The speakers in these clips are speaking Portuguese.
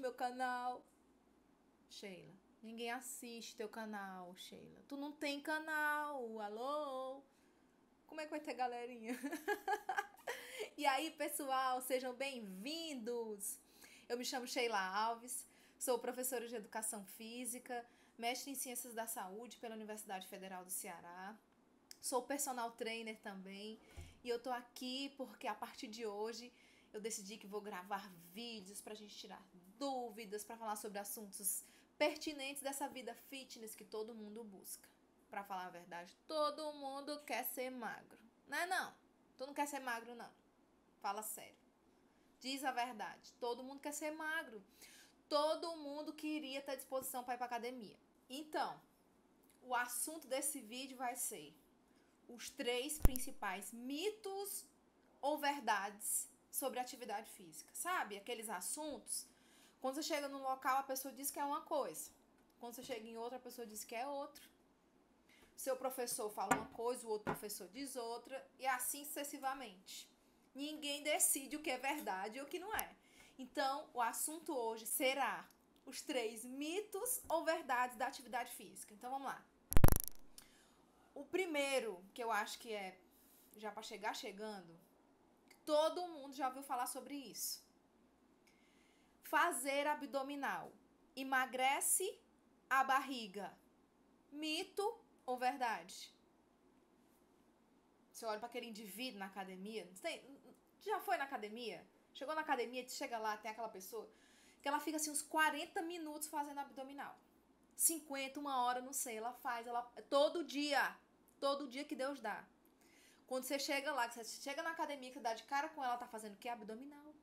meu canal. Sheila, ninguém assiste teu canal, Sheila. Tu não tem canal, alô? Como é que vai ter galerinha? E aí, pessoal, sejam bem-vindos. Eu me chamo Sheila Alves, sou professora de Educação Física, mestre em Ciências da Saúde pela Universidade Federal do Ceará. Sou personal trainer também e eu tô aqui porque a partir de hoje eu decidi que vou gravar vídeos pra gente tirar dúvidas, pra falar sobre assuntos pertinentes dessa vida fitness que todo mundo busca. Pra falar a verdade, todo mundo quer ser magro, né? Não, tu não quer ser magro não, fala sério. Diz a verdade, todo mundo quer ser magro, todo mundo queria ter disposição pra ir pra academia. Então, o assunto desse vídeo vai ser os 3 principais mitos ou verdades sobre atividade física. Sabe? Aqueles assuntos, quando você chega num local, a pessoa diz que é uma coisa. Quando você chega em outra, a pessoa diz que é outra. Seu professor fala uma coisa, o outro professor diz outra, e assim sucessivamente. Ninguém decide o que é verdade e o que não é. Então, o assunto hoje será os 3 mitos ou verdades da atividade física. Então, vamos lá. O primeiro, que eu acho que é já para chegar chegando, todo mundo já ouviu falar sobre isso. Fazer abdominal emagrece a barriga. Mito ou verdade? Você olha para aquele indivíduo na academia, já foi na academia? Chegou na academia, chega lá, tem aquela pessoa que ela fica assim uns 40 minutos fazendo abdominal. 50, 1 hora, não sei, ela faz, todo dia que Deus dá. Quando você chega lá, que você chega na academia, que você dá de cara com ela, tá fazendo o quê? Abdominal.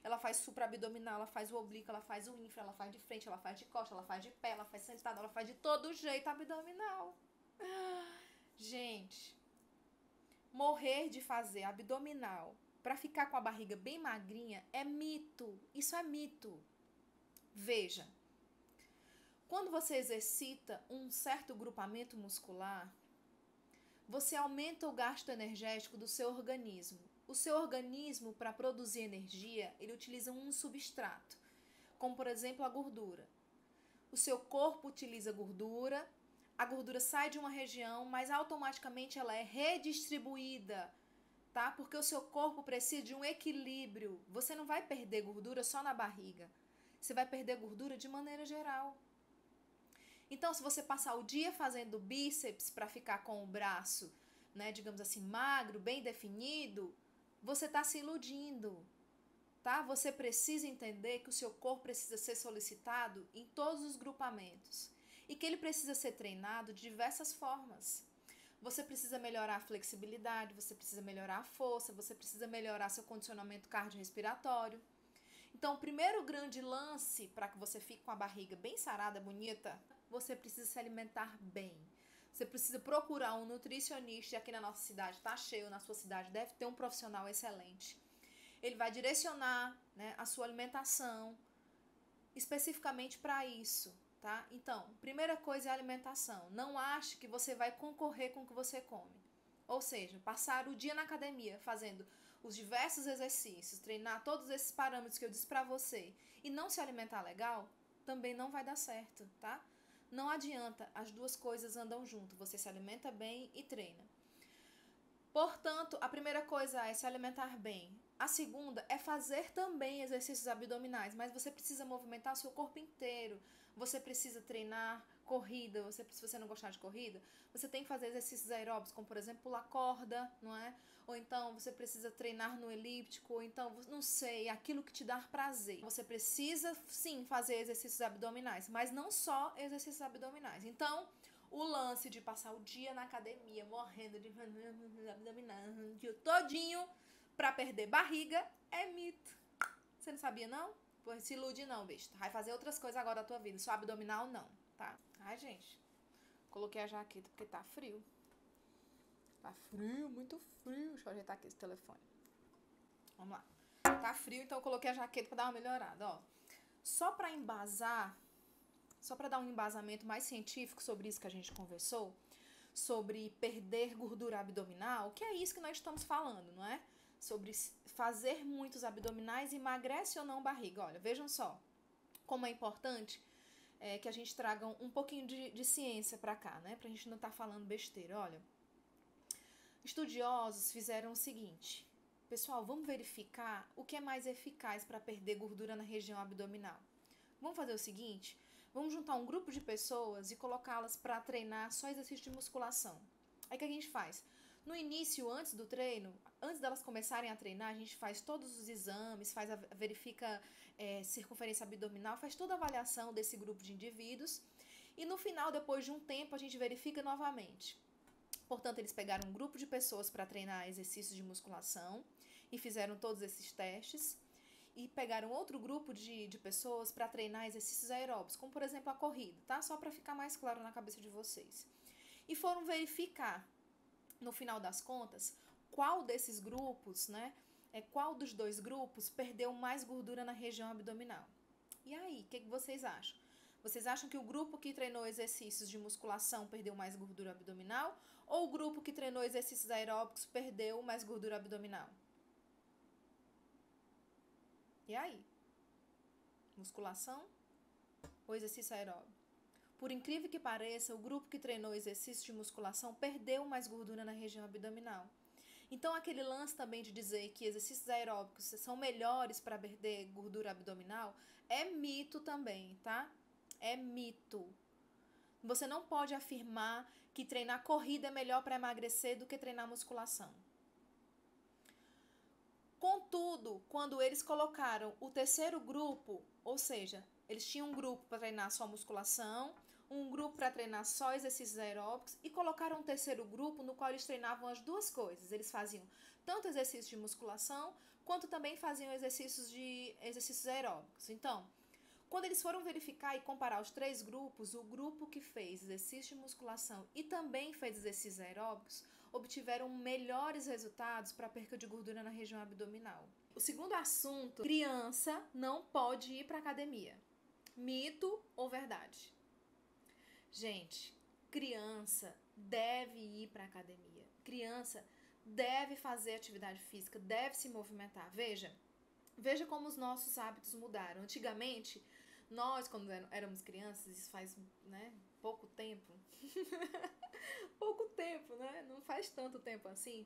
Ela faz supra-abdominal, ela faz o oblíquo, ela faz o infra, ela faz de frente, ela faz de costa, ela faz de pé, ela faz sentada, ela faz de todo jeito abdominal. Gente, morrer de fazer abdominal pra ficar com a barriga bem magrinha é mito. Isso é mito. Veja, quando você exercita um certo grupamento muscular, você aumenta o gasto energético do seu organismo. O seu organismo, para produzir energia, ele utiliza um substrato, como por exemplo a gordura. O seu corpo utiliza gordura, a gordura sai de uma região, mas automaticamente ela é redistribuída, tá? Porque o seu corpo precisa de um equilíbrio. Você não vai perder gordura só na barriga, você vai perder gordura de maneira geral. Então, se você passar o dia fazendo bíceps para ficar com o braço, né, digamos assim, magro, bem definido, você está se iludindo, tá? Você precisa entender que o seu corpo precisa ser solicitado em todos os grupamentos e que ele precisa ser treinado de diversas formas. Você precisa melhorar a flexibilidade, você precisa melhorar a força, você precisa melhorar seu condicionamento cardiorrespiratório. Então, o primeiro grande lance para que você fique com a barriga bem sarada, bonita, você precisa se alimentar bem. Você precisa procurar um nutricionista, e aqui na nossa cidade está cheio, na sua cidade deve ter um profissional excelente. Ele vai direcionar, né, a sua alimentação especificamente para isso, tá? Então, primeira coisa é a alimentação. Não ache que você vai concorrer com o que você come. Ou seja, passar o dia na academia fazendo os diversos exercícios, treinar todos esses parâmetros que eu disse para você e não se alimentar legal, também não vai dar certo, tá? Não adianta, as duas coisas andam junto, você se alimenta bem e treina. Portanto, a primeira coisa é se alimentar bem. A segunda é fazer também exercícios abdominais, mas você precisa movimentar o seu corpo inteiro. Você precisa treinar corrida, se você não gostar de corrida, você tem que fazer exercícios aeróbicos, como por exemplo pular corda, não é? Ou então você precisa treinar no elíptico, ou então, não sei, aquilo que te dá prazer. Você precisa sim fazer exercícios abdominais, mas não só exercícios abdominais. Então, o lance de passar o dia na academia morrendo de abdominal o dia todinho pra perder barriga é mito. Você não sabia não? Pois se ilude não, besta. Vai fazer outras coisas agora da tua vida, só abdominal não, tá? Ai, gente, coloquei a jaqueta porque tá frio. Tá frio, muito frio. Deixa eu ajeitar aqui esse telefone. Vamos lá. Tá frio, então eu coloquei a jaqueta pra dar uma melhorada, ó. Só pra embasar, só pra dar um embasamento mais científico sobre isso que a gente conversou, sobre perder gordura abdominal, que é isso que nós estamos falando, não é? Sobre fazer muitos abdominais emagrece ou não barriga. Olha, vejam só. como é importante que a gente traga um pouquinho de ciência para cá, né? Pra gente não estar falando besteira. Olha, estudiosos fizeram o seguinte: pessoal, vamos verificar o que é mais eficaz para perder gordura na região abdominal. Vamos fazer o seguinte: vamos juntar um grupo de pessoas e colocá-las para treinar só exercício de musculação. Aí o que a gente faz? No início, antes do treino, antes delas começarem a treinar, a gente faz todos os exames, verifica circunferência abdominal, faz toda a avaliação desse grupo de indivíduos. E no final, depois de um tempo, a gente verifica novamente. Portanto, eles pegaram um grupo de pessoas para treinar exercícios de musculação e fizeram todos esses testes. E pegaram outro grupo de pessoas para treinar exercícios aeróbicos, como por exemplo a corrida, tá? Só para ficar mais claro na cabeça de vocês. E foram verificar, no final das contas, qual desses grupos, né? Qual dos dois grupos perdeu mais gordura na região abdominal. E aí, o que vocês acham? Vocês acham que o grupo que treinou exercícios de musculação perdeu mais gordura abdominal? Ou o grupo que treinou exercícios aeróbicos perdeu mais gordura abdominal? E aí? Musculação ou exercício aeróbico? Por incrível que pareça, o grupo que treinou exercício de musculação perdeu mais gordura na região abdominal. Então, aquele lance também de dizer que exercícios aeróbicos são melhores para perder gordura abdominal é mito também, tá? É mito. Você não pode afirmar que treinar corrida é melhor para emagrecer do que treinar musculação. Contudo, quando eles colocaram o terceiro grupo, ou seja, eles tinham um grupo para treinar só musculação, um grupo para treinar só exercícios aeróbicos e colocaram um terceiro grupo no qual eles treinavam as duas coisas. Eles faziam tanto exercício de musculação quanto também faziam exercícios aeróbicos. Então, quando eles foram verificar e comparar os três grupos, o grupo que fez exercício de musculação e também fez exercícios aeróbicos obtiveram melhores resultados para a perca de gordura na região abdominal. O segundo assunto: criança não pode ir para academia. Mito ou verdade? Gente, criança deve ir para academia. Criança deve fazer atividade física, deve se movimentar. Veja como os nossos hábitos mudaram. Antigamente, nós, quando éramos crianças, isso faz, pouco tempo. Pouco tempo, né? Não faz tanto tempo assim.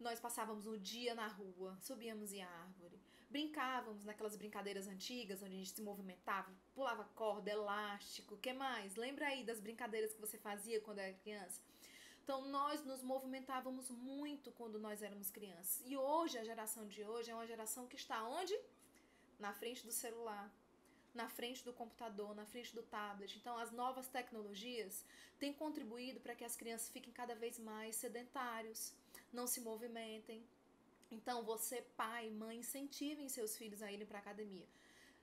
Nós passávamos o dia na rua, subíamos em árvore, brincávamos naquelas brincadeiras antigas, onde a gente se movimentava, pulava corda, elástico, o que mais? Lembra aí das brincadeiras que você fazia quando era criança? Então, nós nos movimentávamos muito quando nós éramos crianças. E hoje, a geração de hoje é uma geração que está onde? Na frente do celular, na frente do computador, na frente do tablet. Então, as novas tecnologias têm contribuído para que as crianças fiquem cada vez mais sedentários, não se movimentem. Então, você, pai, mãe, incentivem seus filhos a irem para a academia.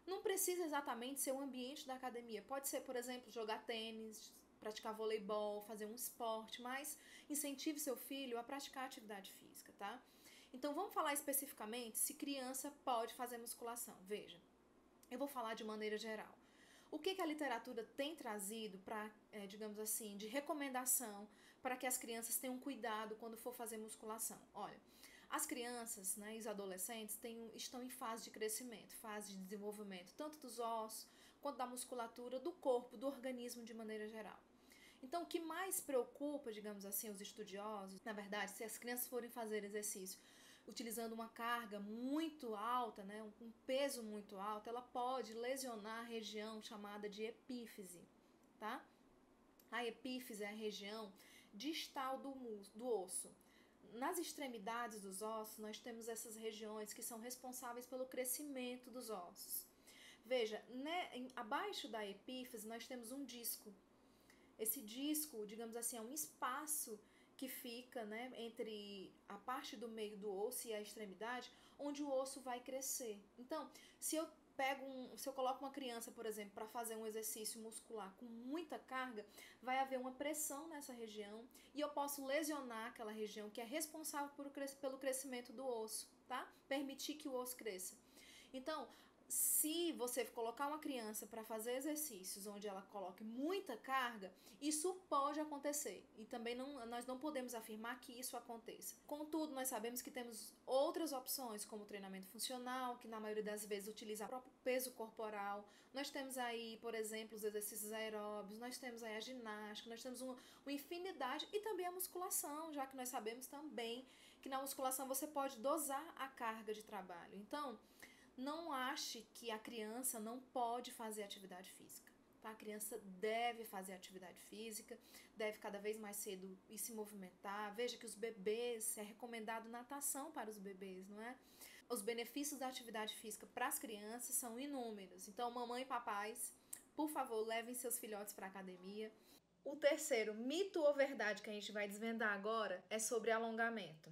Não precisa exatamente ser o ambiente da academia. Pode ser, por exemplo, jogar tênis, praticar voleibol, fazer um esporte, mas incentive seu filho a praticar atividade física, tá? Então, vamos falar especificamente se criança pode fazer musculação. Veja, eu vou falar de maneira geral. O que a literatura tem trazido para, digamos assim, de recomendação para que as crianças tenham cuidado quando for fazer musculação? Olha, as crianças, e os adolescentes estão em fase de crescimento, fase de desenvolvimento, tanto dos ossos quanto da musculatura, do corpo, do organismo de maneira geral. Então, o que mais preocupa, digamos assim, os estudiosos, na verdade, se as crianças forem fazer exercício utilizando uma carga muito alta, um peso muito alto, ela pode lesionar a região chamada de epífise, tá? A epífise é a região distal do osso. Nas extremidades dos ossos, nós temos essas regiões que são responsáveis pelo crescimento dos ossos. Veja, abaixo da epífise nós temos um disco. Esse disco, digamos assim, é um espaço que fica, entre a parte do meio do osso e a extremidade, onde o osso vai crescer. Então, se eu coloco uma criança, por exemplo, para fazer um exercício muscular com muita carga, vai haver uma pressão nessa região e eu posso lesionar aquela região que é responsável pelo crescimento do osso, tá? Permitir que o osso cresça. Então, se você colocar uma criança para fazer exercícios onde ela coloque muita carga, isso pode acontecer. E também nós não podemos afirmar que isso aconteça. Contudo, nós sabemos que temos outras opções, como o treinamento funcional, que na maioria das vezes utiliza o próprio peso corporal. Nós temos aí, por exemplo, os exercícios aeróbicos, nós temos aí a ginástica, nós temos uma infinidade, e também a musculação, já que nós sabemos também que na musculação você pode dosar a carga de trabalho. Então, não ache que a criança não pode fazer atividade física. Tá? A criança deve fazer atividade física, deve cada vez mais cedo ir se movimentar. Veja que os bebês, é recomendado natação para os bebês, não é? Os benefícios da atividade física para as crianças são inúmeros. Então, mamãe e papais, por favor, levem seus filhotes para a academia. O terceiro mito ou verdade que a gente vai desvendar agora é sobre alongamento.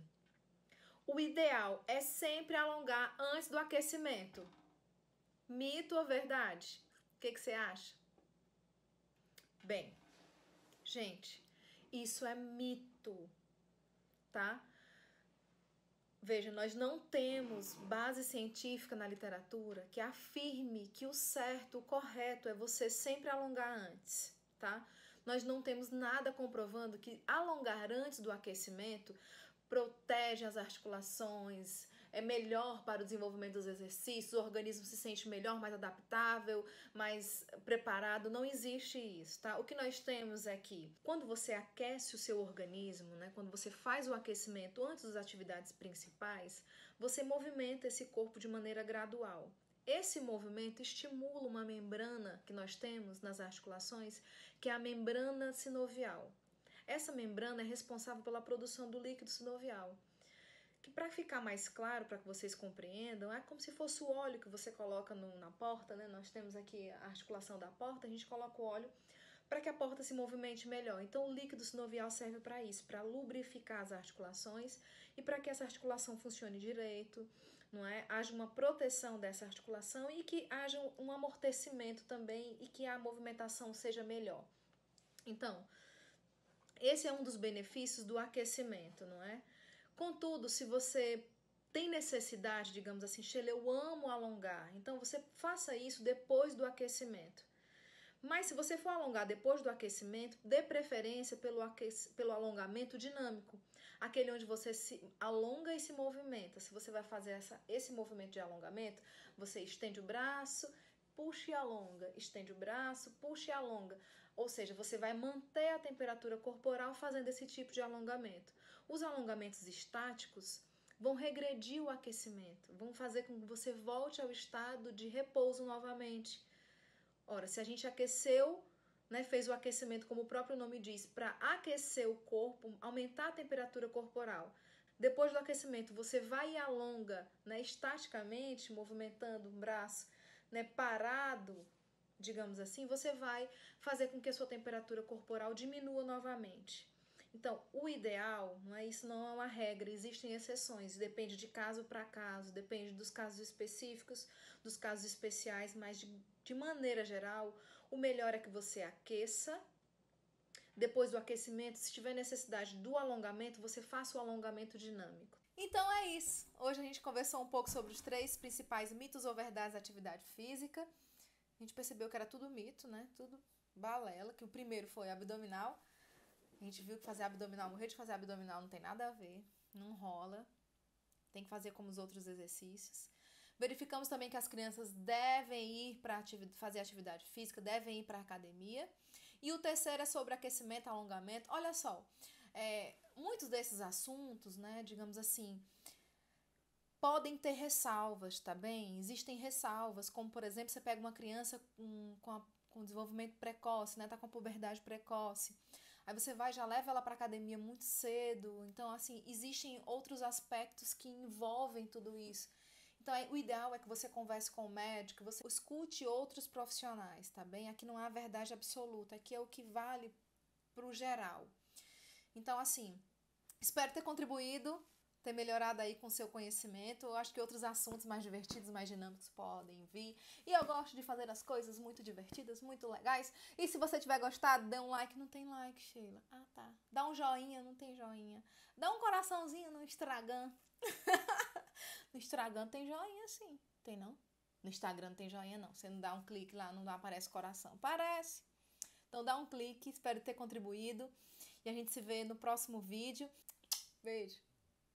O ideal é sempre alongar antes do aquecimento. Mito ou verdade? O que você acha? Bem, gente, isso é mito, tá? Veja, nós não temos base científica na literatura que afirme que o certo, o correto é você sempre alongar antes, tá? Nós não temos nada comprovando que alongar antes do aquecimento protege as articulações, é melhor para o desenvolvimento dos exercícios, o organismo se sente melhor, mais adaptável, mais preparado. Não existe isso, tá? O que nós temos é que quando você aquece o seu organismo, né, quando você faz o aquecimento antes das atividades principais, você movimenta esse corpo de maneira gradual. Esse movimento estimula uma membrana que nós temos nas articulações, que é a membrana sinovial. Essa membrana é responsável pela produção do líquido sinovial, que, para ficar mais claro, para que vocês compreendam, é como se fosse o óleo que você coloca na porta, né? Nós temos aqui a articulação da porta, a gente coloca o óleo para que a porta se movimente melhor. Então, o líquido sinovial serve para isso, para lubrificar as articulações e para que essa articulação funcione direito, não é? Haja uma proteção dessa articulação e que haja um amortecimento também e que a movimentação seja melhor. Então, esse é um dos benefícios do aquecimento, não é? Contudo, se você tem necessidade, digamos assim, Sheila, eu amo alongar, então você faça isso depois do aquecimento. Mas se você for alongar depois do aquecimento, dê preferência pelo alongamento dinâmico, aquele onde você se alonga e se movimenta. Se você vai fazer esse movimento de alongamento, você estende o braço, puxa e alonga, estende o braço, puxa e alonga. Ou seja, você vai manter a temperatura corporal fazendo esse tipo de alongamento. Os alongamentos estáticos vão regredir o aquecimento, vão fazer com que você volte ao estado de repouso novamente. Ora, se a gente aqueceu, né, fez o aquecimento, como o próprio nome diz, para aquecer o corpo, aumentar a temperatura corporal. Depois do aquecimento, você vai e alonga, né, estaticamente, movimentando o braço, né, parado, digamos assim, você vai fazer com que a sua temperatura corporal diminua novamente. Então, o ideal, não é, isso não é uma regra, existem exceções, depende de caso para caso, depende dos casos específicos, dos casos especiais, mas de maneira geral, o melhor é que você aqueça. Depois do aquecimento, se tiver necessidade do alongamento, você faça o alongamento dinâmico. Então é isso. Hoje a gente conversou um pouco sobre os 3 principais mitos ou verdades da atividade física. A gente percebeu que era tudo mito, né? Tudo balela, que o primeiro foi abdominal. A gente viu que fazer abdominal, morrer de fazer abdominal não tem nada a ver, não rola. Tem que fazer como os outros exercícios. Verificamos também que as crianças devem ir para fazer atividade física, devem ir para a academia. E o terceiro é sobre aquecimento, alongamento. Olha só, muitos desses assuntos, né, digamos assim, podem ter ressalvas, tá bem? Existem ressalvas, como por exemplo, você pega uma criança com desenvolvimento precoce, né, tá com a puberdade precoce. Aí você vai, já leva ela para academia muito cedo. Então, assim, existem outros aspectos que envolvem tudo isso. Então, o ideal é que você converse com o médico, você escute outros profissionais, tá bem? Aqui não há verdade absoluta, aqui é o que vale pro geral. Então, assim, espero ter contribuído, ter melhorado aí com o seu conhecimento. Eu acho que outros assuntos mais divertidos, mais dinâmicos podem vir. E eu gosto de fazer as coisas muito divertidas, muito legais. E se você tiver gostado, dê um like. Não tem like, Sheila. Ah, tá. Dá um joinha, não tem joinha. Dá um coraçãozinho no Instagram. No Instagram tem joinha, sim. Tem não? No Instagram não tem joinha não. Você não dá um clique lá, não aparece coração. Aparece. Então dá um clique, espero ter contribuído. E a gente se vê no próximo vídeo. Beijo!